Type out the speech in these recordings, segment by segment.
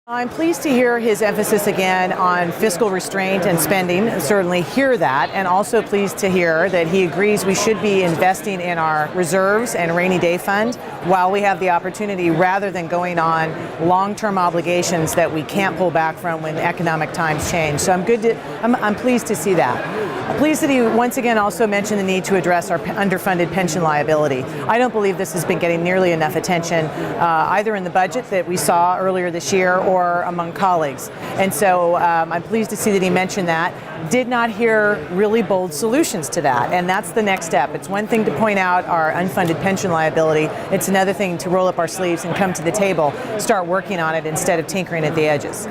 I'm pleased to hear his emphasis again on fiscal restraint and spending. Certainly hear that, and also pleased to hear that he agrees we should be investing in our reserves and rainy day fund while we have the opportunity, rather than going on long-term obligations that we can't pull back from when economic times change. So I'm pleased to see that. I'm pleased that he once again also mentioned the need to address our underfunded pension liability. I don't believe this has been getting nearly enough attention, either in the budget that we saw earlier this year or among colleagues. And so I'm pleased to see that he mentioned that. Did not hear really bold solutions to that, and that's the next step. It's one thing to point out our unfunded pension liability. It's another thing to roll up our sleeves and come to the table, start working on it instead of tinkering at the edges.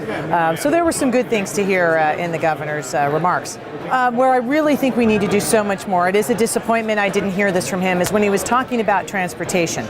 So there were some good things to hear in the governor's remarks. Where I really think we need to do so much more, it is a disappointment I didn't hear this from him, is when he was talking about transportation.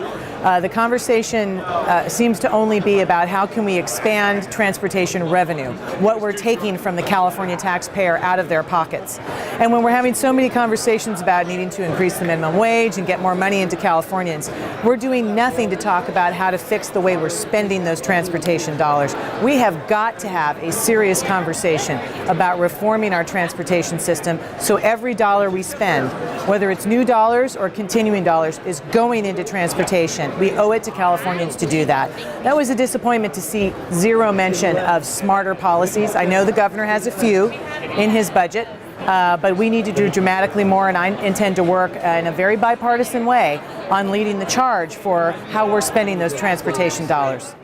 The conversation seems to only be about how can we expand transportation revenue, what we're taking from the California taxpayer out of their pockets. And when we're having so many conversations about needing to increase the minimum wage and get more money into Californians, we're doing nothing to talk about how to fix the way we're spending those transportation dollars. We have got to have a serious conversation about reforming our transportation system so every dollar we spend, whether it's new dollars or continuing dollars, is going into transportation. We owe it to Californians to do that. That was a disappointment to see zero mention of smarter policies. I know the governor has a few in his budget, but we need to do dramatically more, and I intend to work in a very bipartisan way on leading the charge for how we're spending those transportation dollars.